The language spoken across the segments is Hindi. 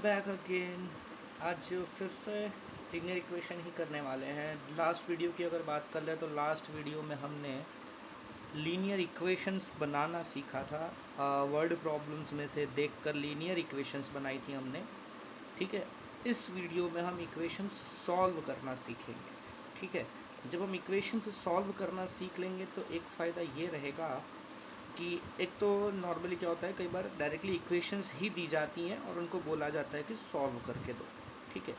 Back again. आज फिर से लीनियर इक्वेशन ही करने वाले हैं। लास्ट वीडियो की अगर बात कर ले तो लास्ट वीडियो में हमने लीनियर इक्वेशंस बनाना सीखा था। वर्ड प्रॉब्लम्स में से देखकर लीनियर इक्वेशंस बनाई थी हमने। ठीक है, इस वीडियो में हम इक्वेशंस सॉल्व करना सीखेंगे। ठीक है, जब हम इक्वेशंस सॉल्व करना सीख लेंगे तो एक फ़ायदा ये रहेगा कि एक तो नॉर्मली क्या होता है, कई बार डायरेक्टली इक्वेशंस ही दी जाती हैं और उनको बोला जाता है कि सॉल्व करके दो। ठीक है,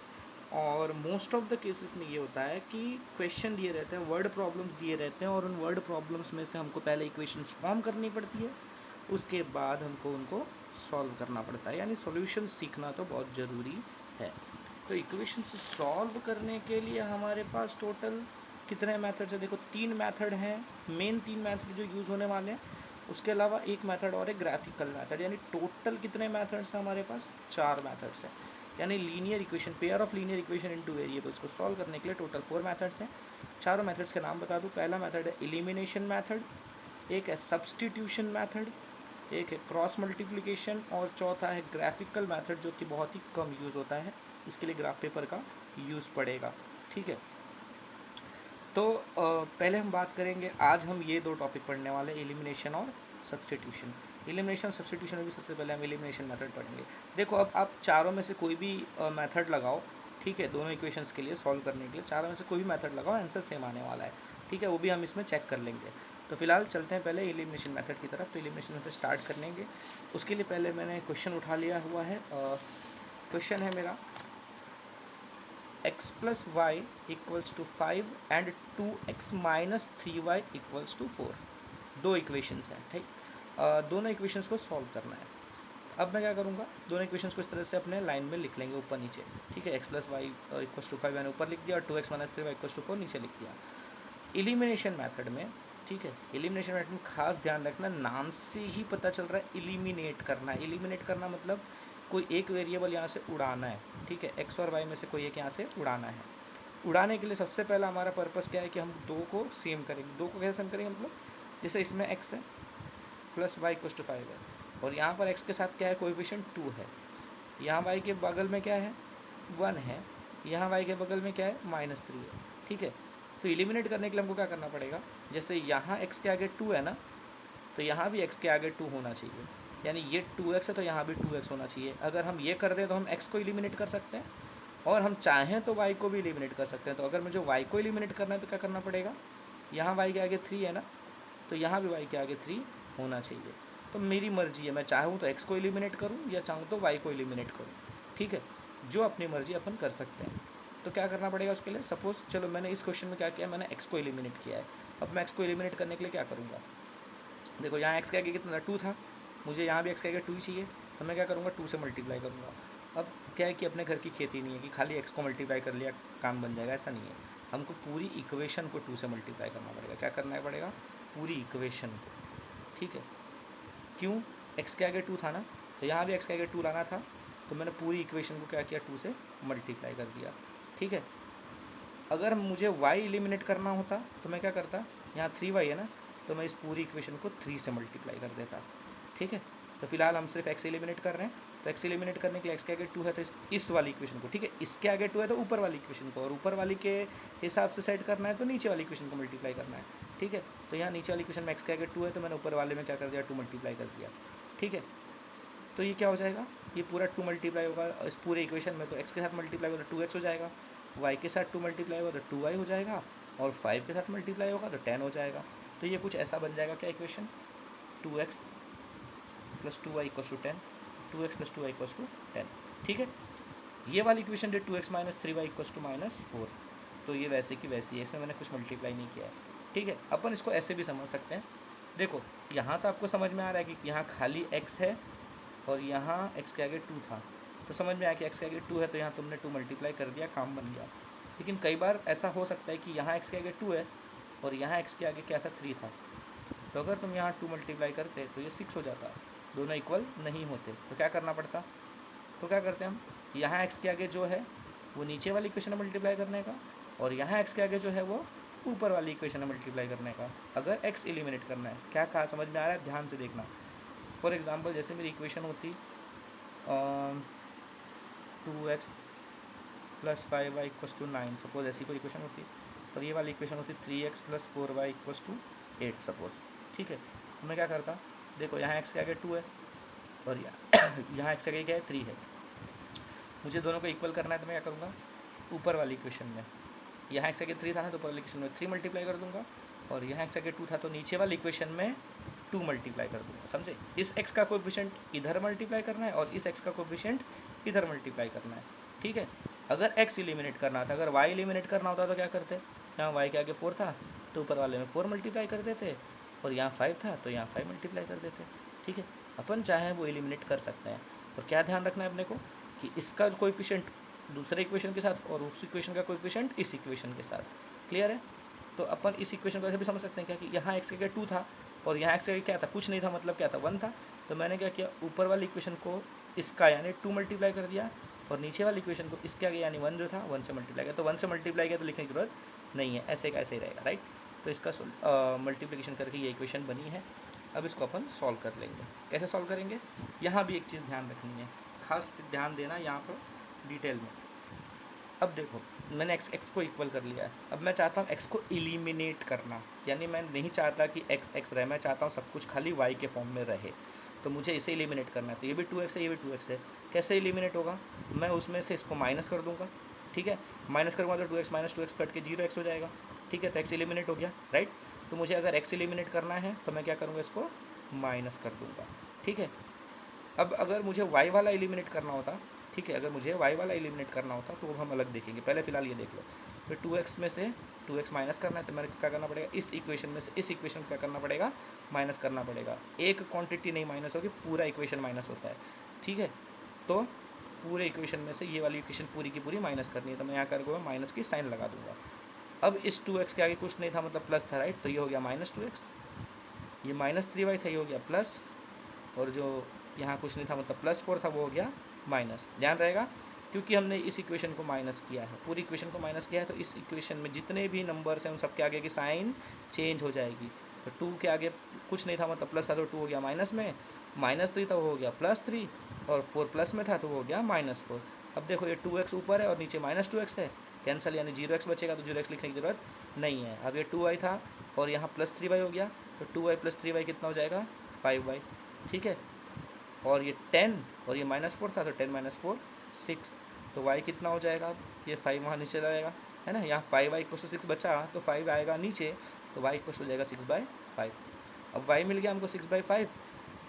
और मोस्ट ऑफ द केसेस में ये होता है कि क्वेश्चन दिए रहते हैं, वर्ड प्रॉब्लम्स दिए रहते हैं और उन वर्ड प्रॉब्लम्स में से हमको पहले इक्वेशंस फॉर्म करनी पड़ती है, उसके बाद हमको उनको सॉल्व करना पड़ता है। यानी सॉल्यूशन सीखना तो बहुत ज़रूरी है। तो इक्वेशंस सॉल्व करने के लिए हमारे पास टोटल कितने मेथड्स हैं? देखो, 3 मेथड हैं, मेन 3 मेथड जो यूज़ होने वाले हैं। उसके अलावा एक मेथड और है ग्राफिकल मेथड। यानी टोटल कितने मेथड्स हैं हमारे पास? 4 मेथड्स हैं। यानी linear equation, pair of linear equation into variables को सॉल्व करने के लिए टोटल 4 मेथड्स हैं। चारों मेथड्स के नाम बता दूं। पहला मेथड है एलिमिनेशन मेथड, एक है सब्सटीट्यूशन मेथड, एक है क्रॉस मल्टीप्लिकेशन और चौथा है ग्राफिकल मेथड, जो कि बहुत ही कम यूज़ होता है। इसके लिए ग्राफ पेपर का यूज़ पड़ेगा। ठीक है, तो पहले हम बात करेंगे, आज हम ये 2 टॉपिक पढ़ने वाले हैं, एलिमिनेशन और सब्सटीट्यूशन। एलिमिनेशन सब्सटीट्यूशन में भी सबसे पहले हम एलिमिनेशन मेथड पढ़ेंगे। देखो, अब आप चारों में से कोई भी मेथड लगाओ। ठीक है, दोनों इक्वेशंस के लिए सॉल्व करने के लिए चारों में से कोई भी मेथड लगाओ, आंसर सेम आने वाला है। ठीक है, वो भी हम इसमें चेक कर लेंगे। तो फिलहाल चलते हैं पहले एलिमिनेशन मेथड की तरफ। तो एलिमिनेशन मेथड स्टार्ट करेंगे, उसके लिए पहले मैंने क्वेश्चन उठा लिया हुआ है। क्वेश्चन है मेरा, x plus Y equals to 5 and 2x minus 3y equals to 4। दो इक्वेशंस हैं। ठीक, दोनों इक्वेशंस को सॉल्व करना है। अब मैं क्या करूँगा, दोनों इक्वेशंस को इस तरह से अपने लाइन में लिख लेंगे, ऊपर नीचे। ठीक है, x plus Y equals to 5 मैंने ऊपर लिख दिया और 2x minus 3y equals to 4 नीचे लिख दिया। एलिमिनेशन मेथड में, ठीक है, एलिमिनेशन मेथड में खास ध्यान रखना, नाम से ही पता चल रहा है एलिमिनेट करना है। एलिमिनेट करना मतलब कोई एक वेरिएबल यहाँ से उड़ाना है। ठीक है, एक्स और वाई में से कोई एक यहाँ से उड़ाना है। उड़ाने के लिए सबसे पहला हमारा पर्पस क्या है कि हम दो को सेम करेंगे। दो को कैसे सेम करेंगे? मतलब जैसे इसमें x है प्लस वाई इक्वल्स टू 5 है और यहाँ पर x के साथ क्या है, कोएफिशिएंट 2 है। यहाँ y के बगल में क्या है, 1 है। यहाँ y के बगल में क्या है, -3 है। ठीक है, तो एलिमिनेट करने के लिए हमको क्या करना पड़ेगा, जैसे यहाँ x के आगे 2 है ना, तो यहाँ भी x के आगे 2 होना चाहिए। यानी ये 2x है तो यहाँ भी 2x होना चाहिए। अगर हम ये कर दें तो हम x को एलिमिनेट कर सकते हैं और हम चाहें तो y को भी एलिमिनेट कर सकते हैं। तो अगर मुझे y को एलिमिनेट करना है तो क्या करना पड़ेगा, यहाँ y के आगे 3 है ना, तो यहाँ भी y के आगे 3 होना चाहिए। तो मेरी मर्जी है, मैं चाहूँ तो x को एलिमिनेट करूँ या चाहूँ तो y को एलिमिनेट करूँ। ठीक है, जो अपनी मर्जी अपन कर सकते हैं। तो क्या करना पड़ेगा उसके लिए? सपोज़ चलो मैंने इस क्वेश्चन में क्या किया, मैंने x को एलिमिनेट किया है। अब मैं x को एलिमिनेट करने के लिए क्या करूँगा, देखो यहाँ x के आगे कितना 2 था, मुझे यहाँ भी x के आगे 2 ही चाहिए। तो मैं क्या करूँगा, 2 से मल्टीप्लाई करूँगा। अब क्या है कि अपने घर की खेती नहीं है कि खाली x को मल्टीप्लाई कर लिया काम बन जाएगा, ऐसा नहीं है। हमको पूरी इक्वेशन को 2 से मल्टीप्लाई करना पड़ेगा। क्या करना पड़ेगा? पूरी इक्वेशन को। ठीक है, क्यों? x के आगे 2 था ना, तो यहाँ भी x के आगे 2 लाना था, तो मैंने पूरी इक्वेशन को क्या किया, 2 से मल्टीप्लाई कर दिया। ठीक है, अगर मुझे y एलिमिनेट करना होता तो मैं क्या करता, यहाँ 3y है ना, तो मैं इस पूरी इक्वेशन को 3 से मल्टीप्लाई कर देता। ठीक है, तो फिलहाल हम सिर्फ x एलिमिनेट कर रहे हैं। तो x एलिमिनेट करने के लिए x के आगे 2 है तो इस वाली इक्वेशन को, ठीक है, इसके आगे 2 है तो ऊपर वाली इक्वेशन को, और ऊपर वाली के हिसाब से सेट करना है तो नीचे वाली इक्वेशन को मल्टीप्लाई करना है। ठीक है, तो यहाँ नीचे वाली इक्वेशन में x के आगे 2 है तो मैंने ऊपर वाले में क्या कर दिया, 2 मल्टीप्लाई कर दिया। ठीक है, तो ये क्या हो जाएगा, ये पूरा 2 मल्टीप्लाई होगा इस पूरे इक्वेशन में, तो x के साथ मल्टीप्लाई होगा तो 2x हो जाएगा, y के साथ 2 मल्टीप्लाई होगा तो 2y हो जाएगा, और 5 के साथ मल्टीप्लाई होगा तो 10 हो जाएगा। तो ये कुछ ऐसा बन जाएगा क्या equation, 2x plus 2y equals to 10, 2x plus 2y equals to 10। ठीक है, ये वाली इक्वेशन दे 2x minus 3y equals to -4। तो ये वैसे की वैसी है, इसमें मैंने कुछ मल्टीप्लाई नहीं किया है। ठीक है, अपन इसको ऐसे भी समझ सकते हैं। देखो, यहाँ तो आपको समझ में आ रहा है कि यहाँ खाली x है और यहाँ x के आगे 2 था, तो समझ में आया कि x के आगे 2 है तो यहाँ तुमने 2 मल्टीप्लाई कर दिया, काम बन गया। लेकिन कई बार ऐसा हो सकता है कि यहाँ x के आगे 2 है और यहाँ x के आगे क्या था, 3 था, तो अगर तुम यहाँ 2 मल्टीप्लाई करते तो ये 6 हो जाता, दोनों इक्वल नहीं होते। तो क्या करना पड़ता, तो क्या करते हैं हम, यहाँ x के आगे जो है वो नीचे वाली इक्वेशन में मल्टीप्लाई करने का, और यहाँ x के आगे जो है वो ऊपर वाली इक्वेशन में मल्टीप्लाई करने का, अगर x एलिमिनेट करना है। क्या कहा, समझ में आ रहा है? ध्यान से देखना। फॉर एग्जांपल जैसे मेरी इक्वेशन होती 2x plus 5y equals to 9, suppose ऐसी कोई इक्वेशन होती है, और ये वाली इक्वेशन होती 3x plus 4y equals to 8 suppose. ठीक है, तो मैं क्या करता, देखो यहाँ x के आगे 2 है और यहाँ x के आगे क्या है 3 है, मुझे दोनों को इक्वल करना है, तो मैं क्या करूँगा, ऊपर वाली इक्वेशन में यहाँ x के आगे 3 था ना, तो ऊपर वाली इक्वेशन में 3 मल्टीप्लाई कर दूंगा, और यहाँ x के आगे 2 था तो नीचे वाली इक्वेशन में 2 मल्टीप्लाई कर दूंगा, समझे। इस x का कोएफिशिएंट इधर मल्टीप्लाई करना है और इस x का कोएफिशिएंट इधर मल्टीप्लाई करना है। ठीक है, अगर x एलिमिनेट करना था, अगर y एलिमिनेट करना होता तो क्या करते, यहाँ y के आगे 4 था तो ऊपर वाले में 4 मल्टीप्लाई कर देते, और यहाँ 5 था तो यहाँ 5 मल्टीप्लाई कर देते। ठीक है, अपन चाहें वो एलिमिनेट कर सकते हैं, और क्या ध्यान रखना है अपने को कि इसका कोएफिशिएंट दूसरे इक्वेशन के साथ और उस इक्वेशन का कोएफिशिएंट इस इक्वेशन के साथ। क्लियर है, तो अपन इस इक्वेशन को ऐसे भी समझ सकते हैं क्या कि यहाँ x के आगे 2 था और यहाँ x के आगे क्या था, कुछ नहीं था, मतलब क्या था 1 था, तो मैंने क्या किया, ऊपर वाली इक्वेशन को इसका यानी 2 मल्टीप्लाई कर दिया, और नीचे वाली इक्वेशन को इसके आगे यानी 1 जो था 1 से मल्टीप्लाई किया, तो 1 से मल्टीप्लाई किया तो लिखने की जरूरत नहीं है, ऐसे का ऐसे ही रहेगा, राइट। तो इसका मल्टीप्लिकेशन करके ये इक्वेशन बनी है। अब इसको अपन सॉल्व कर लेंगे। कैसे सॉल्व करेंगे, यहाँ भी एक चीज़ ध्यान रखनी है, खास ध्यान देना यहाँ पर डिटेल में। अब देखो मैंने x को इक्वल कर लिया है, अब मैं चाहता हूँ x को एलिमिनेट करना, यानी मैं नहीं चाहता कि x रहे, मैं चाहता हूँ सब कुछ खाली y के फॉर्म में रहे, तो मुझे इसे एलिमिनेट करना है। तो ये भी 2x है, ये भी 2x है, कैसे एलिमिनेट होगा, मैं उसमें से इसको माइनस कर दूंगा। ठीक है, माइनस करूँगा तो 2x माइनस 2x कट के 0x हो जाएगा। ठीक है, तो x एलिमिनेट हो गया, राइट। तो मुझे अगर x एलिमिनेट करना है तो मैं क्या करूँगा, इसको माइनस कर दूँगा। ठीक है, अब अगर मुझे y वाला एलिमिनेट करना होता, ठीक है, अगर मुझे y वाला एलिमिनेट करना होता तो वो हम अलग देखेंगे, पहले फिलहाल ये देख लो। फिर 2x में से 2x माइनस करना है, तो मेरे को क्या करना पड़ेगा, इस इक्वेशन में से इस इक्वेशन को क्या करना पड़ेगा, माइनस करना पड़ेगा। एक क्वांटिटी नहीं माइनस होगी, पूरा इक्वेशन माइनस होता है। ठीक है, तो पूरे इक्वेशन में से ये वाली इक्वेशन पूरी की पूरी माइनस करनी है, तो मैं यहाँ करके माइनस की साइन लगा दूंगा। अब इस 2x के आगे कुछ नहीं था, मतलब प्लस था, राइट, तो ये हो गया माइनस 2x, ये माइनस 3y था, ये हो गया प्लस, और जो यहाँ कुछ नहीं था मतलब प्लस 4 था, वो हो गया माइनस। ध्यान रहेगा, क्योंकि हमने इस इक्वेशन को माइनस किया है, पूरी इक्वेशन को माइनस किया है, तो इस इक्वेशन में जितने भी नंबर्स हैं उन सबके आगे की साइन चेंज हो जाएगी। तो 2 के आगे कुछ नहीं था मतलब प्लस था, तो 2 हो गया माइनस में, माइनस 3 था वो हो गया प्लस 3, और 4 प्लस में था तो वो हो गया माइनस 4। अब देखो ये 2x ऊपर है और नीचे माइनस 2x है, कैंसिल यानी 0x बचेगा, तो 0x लिखने की ज़रूरत नहीं है। अब ये 2y था और यहाँ प्लस 3y हो गया, तो 2y प्लस 3y कितना हो जाएगा, 5y। ठीक है, और ये 10 और ये -4 था, तो 10 - 4 6, तो y कितना हो जाएगा, अब ये 5 वहाँ नीचे जाएगा, है ना, यहाँ 5y = 6 बचा, तो 5 आएगा नीचे, तो y = हो जाएगा 6/5। अब y मिल गया हमको 6/5,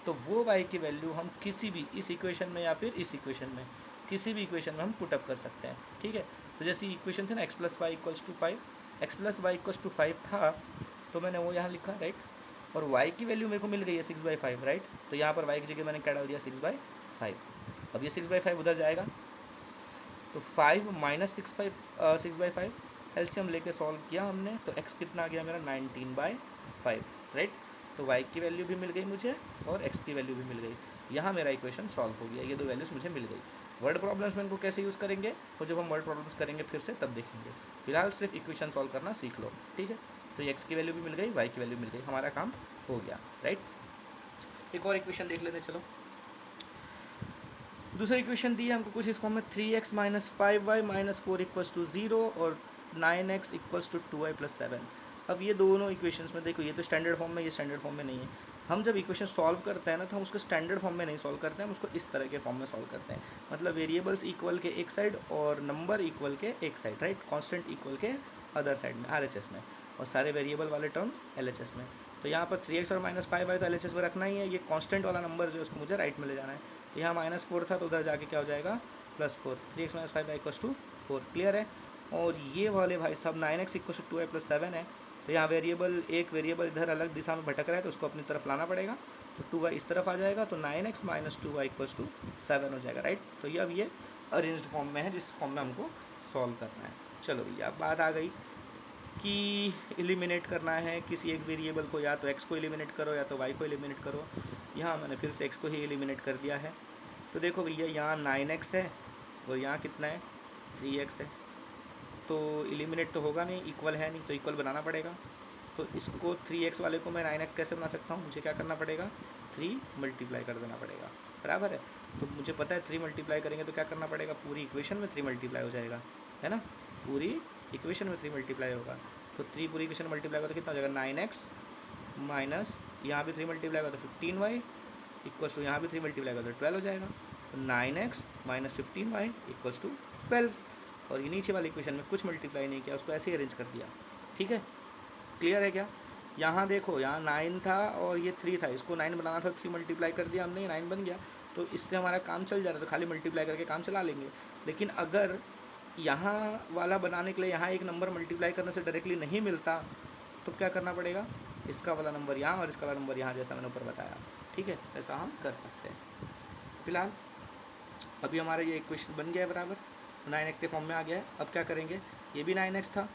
तो वो y की वैल्यू हम किसी भी इस इक्वेशन में या फिर इस इक्वेशन में किसी भी इक्वेशन में हम पुटअप कर सकते हैं। ठीक है, तो जैसे इक्वेशन थी ना x + y = 5, x + y = 5 था, तो मैंने वो यहाँ लिखा, राइट, और y की वैल्यू मेरे को मिल गई है 6/5, राइट, तो यहाँ पर y की जगह मैंने क्या डाल दिया, 6/5। अब ये 6/5 उधर जाएगा, तो 5 - 6/5 एलसीएम लेके सॉल्व किया हमने, तो x कितना आ गया मेरा, 19/5, राइट। तो y की वैल्यू भी मिल गई मुझे और x की वैल्यू भी मिल गई, यहाँ मेरा इक्वेशन सॉल्व हो गया, ये दो वैल्यूज़ मुझे मिल गई। वर्ड प्रॉब्लम्स में इनको कैसे यूज़ करेंगे, तो जब हम वर्ड प्रॉब्लम्स करेंगे फिर से तब देखेंगे, फिलहाल सिर्फ इक्वेशन सॉल्व करना सीख लो। ठीक है, तो x की वैल्यू भी मिल गई, y की वैल्यू मिल गई, हमारा काम हो गया, राइट। एक और इक्वेशन देख लेते, चलो। दूसरा इक्वेशन दी है हमको कुछ इस फॉर्म में, 3x - 5y - 4 = 0 और 9x = 2y + 7। अब ये दोनों इक्वेशंस में देखो, ये तो स्टैंडर्ड फॉर्म में, ये स्टैंडर्ड फॉर्म में नहीं है। हम जब इक्वेशन सॉल्व करते हैं ना, तो हम उसको स्टैंडर्ड फॉर्म में नहीं सॉल्व करते हैं, हम उसको इस तरह के फॉर्म में सॉल्व करते हैं, मतलब वेरिएबल्स इक्वल के एक साइड और नंबर इक्वल के एक साइड, राइट, कांस्टेंट इक्वल के अदर साइड में, RHS में, और सारे वेरिएबल वाले टर्म्स LHS में। तो यहाँ पर 3x और -5y तो LHS में रखना ही है, ये कांस्टेंट वाला नंबर जो है उसको मुझे राइट में ले जाना है। तो यहाँ -4 था, तो उधर जाके क्या हो जाएगा, +4, 3x - 5y = 4, क्लियर है। और ये वाले भाई साहब 9x = 2y + 7 है, तो यहाँ एक वेरिएबल इधर अलग दिशा में भटक रहा है, तो उसको अपनी तरफ लाना पड़ेगा, तो 2y इस तरफ आ जाएगा, तो 9x - 2y = 7 हो जाएगा, राइट। तो ये अब ये अरेंज्ड फॉर्म में है, जिस फॉर्म में हमको सॉल्व करना है। चलो भैया, अब बात आ गई कि एलिमिनेट करना है किसी एक वेरिएबल को, या तो x को एलिमिनेट करो या तो y को एलिमिनेट करो। यहाँ मैंने फिर से x को ही एलिमिनेट कर दिया है। तो देखो भैया, यहाँ 9x है और यहाँ कितना है, 3x है, तो एलिमिनेट तो होगा नहीं, इक्वल है नहीं, तो इक्वल बनाना पड़ेगा। तो इसको 3x वाले को मैं 9x कैसे बना सकता हूँ, मुझे क्या करना पड़ेगा, 3 मल्टीप्लाई कर देना पड़ेगा, बराबर है। तो मुझे पता है 3 मल्टीप्लाई करेंगे तो क्या करना पड़ेगा, पूरी इक्वेशन में 3 मल्टीप्लाई हो जाएगा, है ना, पूरी इक्वेशन में 3 मल्टीप्लाई होगा। तो 3 पूरी इक्वेशन मल्टीप्लाई होगा तो कितना हो जाएगा, 9x माइनस यहाँ भी 3 मल्टीप्लाई होगा तो 15y इक्वल्स टू यहाँ भी 3 मल्टीप्लाई होगा तो 12 हो जाएगा। तो 9x minus 15y equals to 12। और ये नीचे वाली इक्वेशन में कुछ मल्टीप्लाई नहीं किया, उसको ऐसे ही अरेंज कर दिया, ठीक है, क्लियर है क्या। यहाँ देखो, यहाँ 9 था और ये 3 था, इसको 9 बनाना था, 3 मल्टीप्लाई कर दिया हमने, 9 बन गया, तो इससे हमारा काम चल जा रहा है, तो खाली मल्टीप्लाई करके काम चला लेंगे। लेकिन अगर यहाँ वाला बनाने के लिए यहाँ एक नंबर मल्टीप्लाई करने से डायरेक्टली नहीं मिलता तो क्या करना पड़ेगा, इसका वाला नंबर यहाँ और इसका वाला नंबर यहाँ, जैसा मैंने ऊपर बताया, ठीक है, ऐसा हम कर सकते हैं। फिलहाल अभी हमारा ये इक्वेशन बन गया है बराबर, 9x के फॉर्म में आ गया है। अब क्या करेंगे, ये भी 9x था,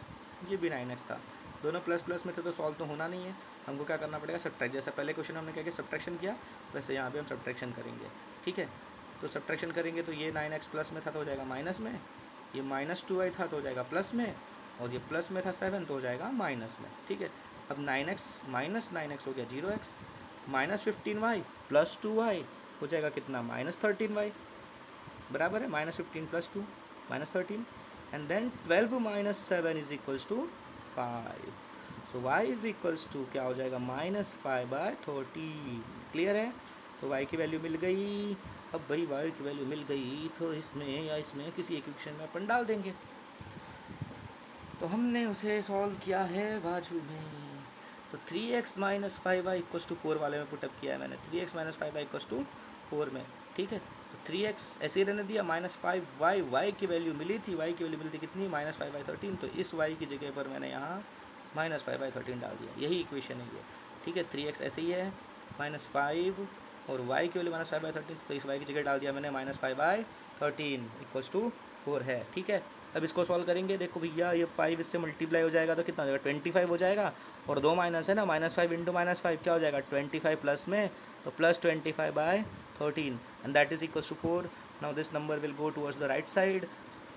ये भी 9x था, दोनों प्लस प्लस में थे तो सॉल्व तो होना नहीं है, हमको क्या करना पड़ेगा, सब्ट्रैक्ट। जैसा पहले क्वेश्चन हमने क्या किया, सब्ट्रैक्शन किया, वैसे यहाँ भी हम सब्ट्रैक्शन करेंगे, ठीक है। तो सब्ट्रैक्शन करेंगे तो ये 9x प्लस में था तो हो जाएगा माइनस में, ये -2y था तो हो जाएगा प्लस में, और ये प्लस में था 7 तो हो जाएगा माइनस में, ठीक है। अब 9x माइनस 9x हो गया 0x, minus 15y plus 2y हो जाएगा कितना, -13y, बराबर है, -15 plus 2 -13, and then 12 minus 7 is equals to 5। So y is equals to क्या हो जाएगा, -5/30, क्लियर है। तो y की वैल्यू मिल गई। अब भाई y की वैल्यू मिल गई तो इसमें या इसमें किसी एक इक्वेशन में अपन डाल देंगे। तो हमने उसे सॉल्व किया है बाजू में, तो 3x minus 5y equals to 4 वाले में पुटअप किया है मैंने, 3x minus 5y equals to 4 में, ठीक है। तो 3x ऐसे ही रहने दिया, -5y, y की वैल्यू मिली थी, y की वैल्यू मिली थी कितनी, -5/13, तो इस y की जगह पर मैंने यहाँ -5/13 डाल दिया, यही इक्वेशन है ये, ठीक है। 3x ऐसे ही है, -5 और y की वैल्यू -5/13, तो इस y की जगह डाल दिया मैंने -5/13 इक्वल्स टू 4 है, ठीक है। अब इसको सॉल्व करेंगे, देखो भैया ये 5 इससे मल्टीप्लाई हो जाएगा तो कितना हो जाएगा, 25 हो जाएगा, और 2 माइनस है ना, -5 इंटू -5 क्या हो जाएगा, 25 प्लस में, तो plus 25/13 and that is equals to 4। Now this number will go towards the right side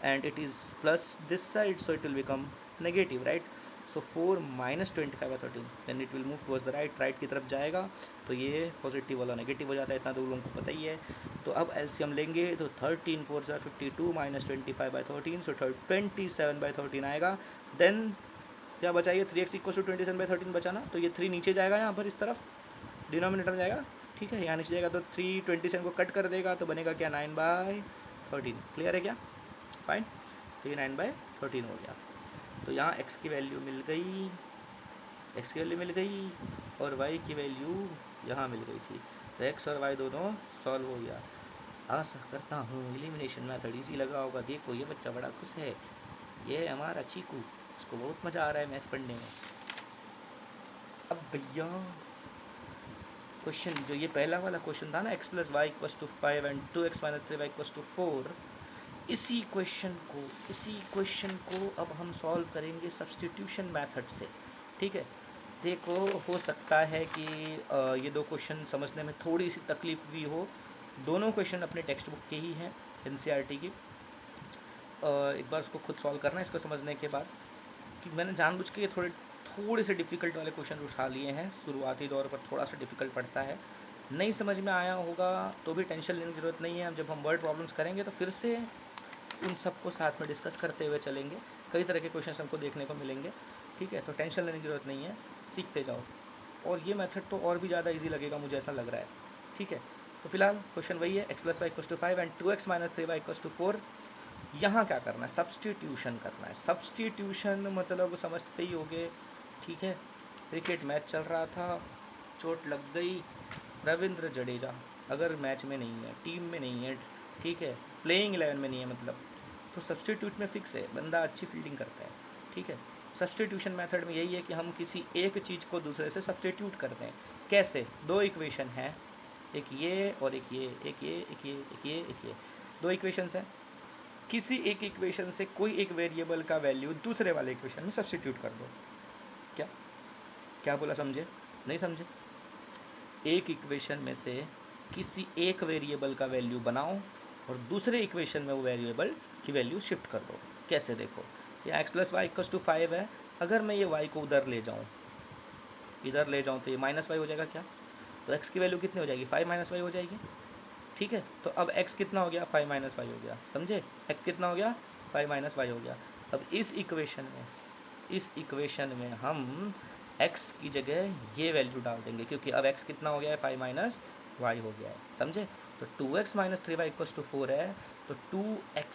and it is plus this side, so it will become negative, right. So 4 minus 25/13 then it will move towards the right की तरफ जाएगा, तो ये पॉजिटिव वाला नेगेटिव हो जाता है, इतना तो लोगों को पता ही है। तो अब एलसीएम लेंगे तो 13 4 52 माइनस 25/13, सो 27/13 आएगा। देन क्या बचाइए, 3x इक्वल टू 27/13 बचाना, तो ये 3 नीचे जाएगा, यहाँ पर इस तरफ डिनोमिनेटर में जाएगा, ठीक है, यहाँ नीचे जाएगा तो 3 27 को कट कर देगा, तो बनेगा क्या, 9/13, क्लियर है क्या, फाइन। तो ये 9/13 हो गया। तो यहाँ x की वैल्यू मिल गई, x की वैल्यू मिल गई और y की वैल्यू यहाँ मिल गई थी, तो x और y दोनों सॉल्व हो गया। आशा करता हूँ एलिमिनेशन मेथड इजी लगा होगा। देखो ये बच्चा बड़ा खुश है, ये है हमारा चीकू, इसको बहुत मज़ा आ रहा है मैथ्स पढ़ने में। अब भैया क्वेश्चन जो ये पहला वाला क्वेश्चन था ना, x + y = 5 and 2x - 3y = 4, इसी क्वेश्चन को अब हम सॉल्व करेंगे सब्स्टिट्यूशन मेथड से, ठीक है। देखो हो सकता है कि ये दो क्वेश्चन समझने में थोड़ी सी तकलीफ भी हो, दोनों क्वेश्चन अपने टेक्स्ट बुक के ही हैं, एनसीईआरटी की। एक बार उसको खुद सॉल्व करना इसको समझने के बाद, कि मैंने जानबूझ के थोड़े से डिफ़िकल्ट वाले क्वेश्चन उठा लिए हैं, शुरुआती दौर पर थोड़ा सा डिफ़िकल्ट पड़ता है, नहीं समझ में आया होगा तो भी टेंशन लेने की ज़रूरत नहीं है। जब हम वर्ड प्रॉब्लम्स करेंगे तो फिर से उन सबको साथ में डिस्कस करते हुए चलेंगे, कई तरह के क्वेश्चन हमको देखने को मिलेंगे, ठीक है। तो टेंशन लेने की ज़रूरत नहीं है, सीखते जाओ, और ये मेथड तो और भी ज़्यादा ईजी लगेगा मुझे ऐसा लग रहा है, ठीक है। तो फिलहाल क्वेश्चन वही है, x + y = 5 and 2x - 3y = 4। यहाँ क्या करना है, सब्स्टिट्यूशन करना है। सब्स्टिट्यूशन मतलब समझते ही होगे, ठीक है। क्रिकेट मैच चल रहा था, चोट लग गई, रविंद्र जडेजा अगर मैच में नहीं है, टीम में नहीं है, ठीक है, प्लेइंग 11 में नहीं है मतलब, तो सब्स्टिट्यूट में फिक्स है, बंदा अच्छी फील्डिंग करता है, ठीक है। सब्स्टिट्यूशन मेथड में यही है कि हम किसी एक चीज़ को दूसरे से सब्स्टिट्यूट करते हैं। कैसे, दो इक्वेशन है, एक ये और एक ये, एक ये, एक ये, एक ये, एक ये, दो इक्वेशंस हैं। किसी एक इक्वेशन से कोई एक वेरिएबल का वैल्यू दूसरे वाले इक्वेशन में सब्स्टिट्यूट कर दो। क्या क्या बोला, समझे, नहीं समझे। एक इक्वेशन में से किसी एक वेरिएबल का वैल्यू बनाओ और दूसरे इक्वेशन में वो वेरिएबल की वैल्यू शिफ्ट कर दो। कैसे, देखो यहाँ x + y = 5 है, अगर मैं ये y को उधर ले जाऊँ इधर ले जाऊँ तो ये माइनस वाई हो जाएगा क्या, तो x की वैल्यू कितनी हो जाएगी 5 माइनस वाई हो जाएगी। ठीक है, तो अब x कितना हो गया 5 माइनस वाई हो गया, समझे, x कितना हो गया 5 माइनस वाई हो गया। अब इस इक्वेशन में हम x की जगह ये वैल्यू डाल देंगे, क्योंकि अब x कितना हो गया है 5 माइनस वाई हो गया है, समझे। तो 2x minus 3y equals to 4 है, तो 2x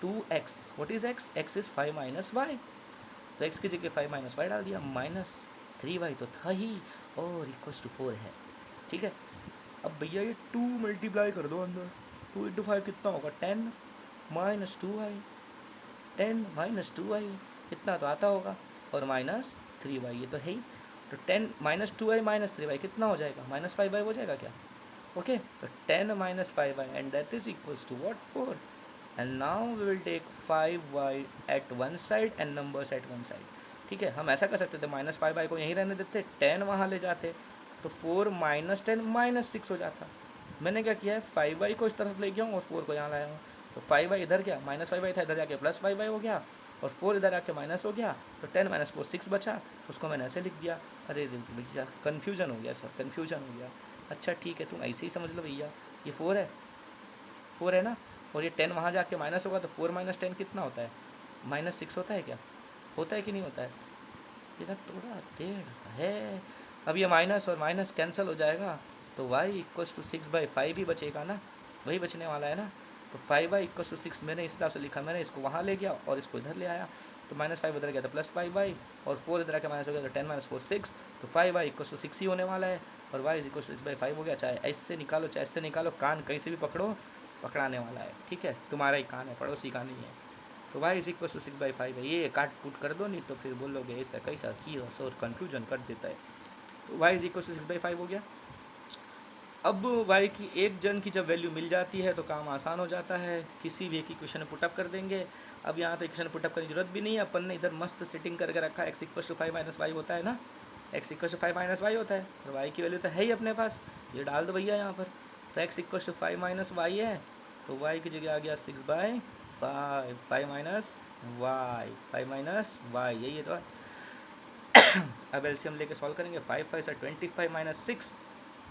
what is x is 5 minus Y, तो x की जगह 5 माइनस वाई डाल दिया, माइनस 3y तो था ही और इक्वल्स टू 4 है। ठीक है, अब भैया ये 2 मल्टीप्लाई कर दो अंदर, 2 इंटू 5 कितना होगा 10 माइनस 2y, 10 माइनस 2y इतना तो आता होगा, और माइनस 3y ये तो है ही, तो 10 माइनस 2y माइनस 3y कितना हो जाएगा माइनस 5y हो जाएगा क्या, ओके। तो 10 minus 5y and that is equals to what 4, and now we will take 5y at one side and numbers at one side. ठीक है, हम ऐसा कर सकते थे माइनस 5y को यहीं रहने देते, 10 वहाँ ले जाते, तो 4 माइनस 10 माइनस 6 हो जाता। मैंने क्या किया है 5y को इस तरफ ले गया हूँ और 4 को यहाँ लाया हूँ, तो 5y इधर गया, माइनस 5y था इधर जाके प्लस 5y हो गया, और 4 इधर आके माइनस हो गया, तो 10 माइनस 4 6 बचा, उसको मैंने ऐसे लिख दिया। अरे भैया कन्फ्यूजन हो गया सर, कन्फ्यूजन हो गया। अच्छा ठीक है, तुम ऐसे ही समझ लो भैया, ये 4 है, 4 है ना, और ये 10 वहाँ जाके माइनस होगा, तो 4 माइनस 10 कितना होता है माइनस 6 होता है क्या, होता है कि नहीं होता है, इधर थोड़ा देर है। अब ये माइनस और माइनस कैंसिल हो जाएगा, तो y इक्वल्स टू 6/5 ही बचेगा ना, वही बचने वाला है ना। तो 5y इक्वल्स टू 6 मैंने इस हिसाब से लिखा, मैंने इसको वहाँ ले गया और इसको इधर ले आया, तो माइनस 5 उधर गया तो प्लस 5y, और 4 इधर आके माइनस हो गया, तो 10 माइनस 4 6, तो 5y इक्वल्स टू 6 ही होने वाला है, और y इज इक्वल्स टू 6/5 हो गया। चाहे ऐसे निकालो चाहे ऐसे निकालो, कान कहीं से भी पकड़ो, पकड़ाने वाला है। ठीक है, तुम्हारा ही कान है, पड़ोसी का नहीं है। तो y इज इक्वल टू 6/5 है, ये काट पुट कर दो, नहीं तो फिर बोलोगे ऐसा कैसा की और कन्फ्यूजन कर देता है। तो y इज इक्वल टू 6/5 हो गया। अब y की एक जन की जब वैल्यू मिल जाती है तो काम आसान हो जाता है, किसी भी एक इक्वेशन में पुटअप कर देंगे। अब यहाँ तो इक्वेशन पुटअप करने की जरूरत भी नहीं है, अपन ने इधर मस्त सेटिंग करके रखा है, x equal to 5 minus Y होता है ना, x equal to 5 minus Y होता है, और y की वैल्यू तो है ही अपने पास, ये डाल दो भैया यहाँ पर। तो x equal to 5 minus Y है, तो y की जगह आ गया 6/5, 5 माइनस वाई, 5 माइनस वाई, यही है। तो अब एलसीएम लेके सॉल्व करेंगे, 5 5 से 25 माइनस 6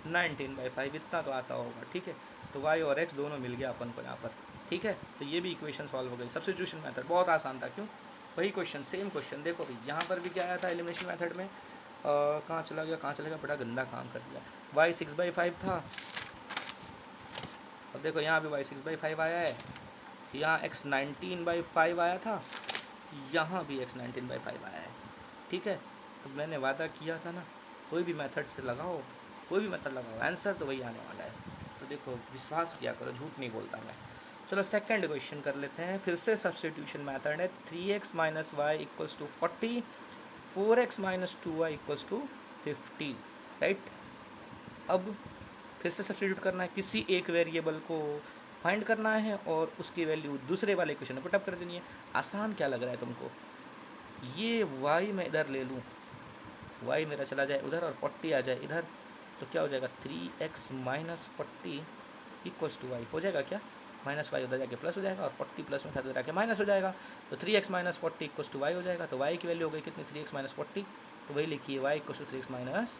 19/5 इतना तो आता होगा। ठीक है, तो y और x दोनों मिल गया अपन को यहाँ पर। ठीक है, तो ये भी इक्वेशन सॉल्व हो गई। सब्स्टिट्यूशन मेथड बहुत आसान था, क्यों, वही क्वेश्चन सेम क्वेश्चन। देखो भाई यहाँ पर भी क्या आया था एलिमिनेशन मेथड में, कहाँ चला गया, बड़ा गंदा काम कर दिया। y 6/5 था, अब देखो यहाँ भी y 6/5 आया है, यहाँ x 19/5 आया था, यहाँ भी x 19/5 आया है। ठीक है, तो मैंने वादा किया था ना, कोई भी मेथड से लगाओ, कोई भी मेथड लगाओ, आंसर तो वही आने वाला है। तो देखो विश्वास किया करो, झूठ नहीं बोलता मैं। चलो सेकंड क्वेश्चन कर लेते हैं, फिर से सब्स्टिट्यूशन मेथड है। 3x minus Y equals to 40, 4x minus 2y equals to 50, right. अब फिर से सब्स्टिट्यूट करना है, किसी एक वेरिएबल को फाइंड करना है और उसकी वैल्यू दूसरे वाले क्वेश्चन में पुटअप कर देनी है। आसान क्या लग रहा है तुमको, ये y मैं इधर ले लूँ, y मेरा चला जाए उधर और 40 आ जाए इधर, तो क्या हो जाएगा 3x minus 40 equals to Y हो जाएगा क्या, माइनस वाई उधर जाके प्लस हो जाएगा, और 40 प्लस में था उधर जाके माइनस हो जाएगा, तो 3x minus 40 equals to Y हो जाएगा। तो y की वैल्यू हो गई कितनी 3x माइनस 40, तो वही लिखिए y equals to 3x minus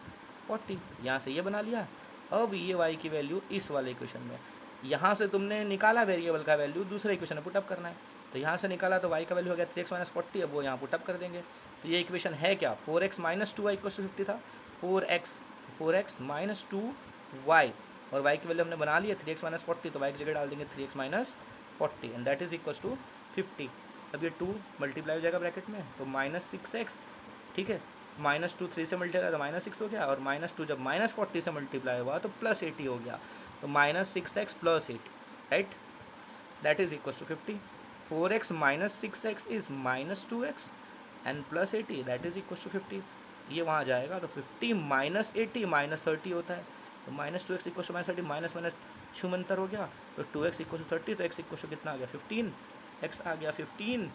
40, यहाँ से ये बना लिया। अब ये y की वैल्यू इस वाले इक्वेशन में, यहाँ से तुमने निकाला वेरिएबल का वैल्यू, दूसरे इक्वेशन में पुटअप करना है, तो यहाँ से निकाला तो y का वैल्यू हो गया 3x माइनस 40, अब वो यहाँ पुटअप कर देंगे। तो ये इक्वेशन है क्या, 4x minus 2y equals to 50 था, 4x माइनस 2y, और y की वैल्यू हमने बना ली है 3x माइनस 40, तो y की जगह डाल देंगे 3x minus 40 and that is equals to 50। अब ये 2 मल्टीप्लाई हो जाएगा ब्रैकेट में, तो माइनस 6x, ठीक है, माइनस 2 3 से मल्टीप्लाई तो माइनस 6 हो गया, और माइनस 2 जब माइनस 40 से मल्टीप्लाई हुआ तो प्लस 80 हो गया, तो minus 6x plus 8, right, that is equals to 50। 4x minus 6x is minus 2x and plus 80, that is equals to 50। ये वहाँ जाएगा तो 50 माइनस 80 माइनस 30 होता है, तो minus 2x equals to minus 30, minus minus छूमंतर हो गया, तो 2x इक्वल्स टू 30, तो x इक्वल्स टू कितना आ गया 15, x आ गया 15,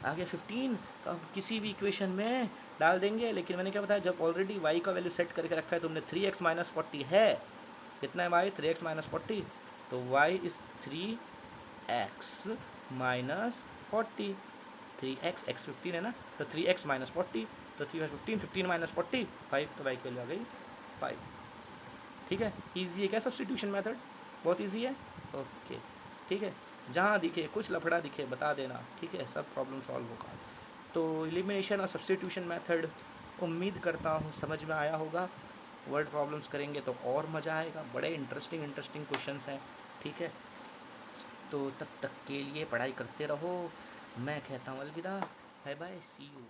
आ गया 15। तो अब किसी भी इक्वेशन में डाल देंगे, लेकिन मैंने क्या बताया, जब ऑलरेडी y का वैल्यू सेट करके रखा है तुमने, 3x माइनस 40 है, कितना है y 3x माइनस 40, तो y is 3x minus 40, 3x x 15 है ना, तो 3x माइनस 40, तो 3 5 15, 15 माइनस 40 5, तो y की वैल्यू आ गई 5। ठीक है, ईजी है क्या सब्स्टिट्यूशन मेथड? बहुत ईजी है। ओके ठीक है, जहाँ दिखे कुछ लफड़ा दिखे बता देना, ठीक है, सब प्रॉब्लम सॉल्व होगा। तो एलिमिनेशन और सब्स्टिट्यूशन मेथड उम्मीद करता हूँ समझ में आया होगा। वर्ड प्रॉब्लम्स करेंगे तो और मज़ा आएगा, बड़े इंटरेस्टिंग क्वेश्चंस हैं। ठीक है, तो तब तक के लिए पढ़ाई करते रहो। मैं कहता हूँ अलविदा, बाय बाय, सी यू।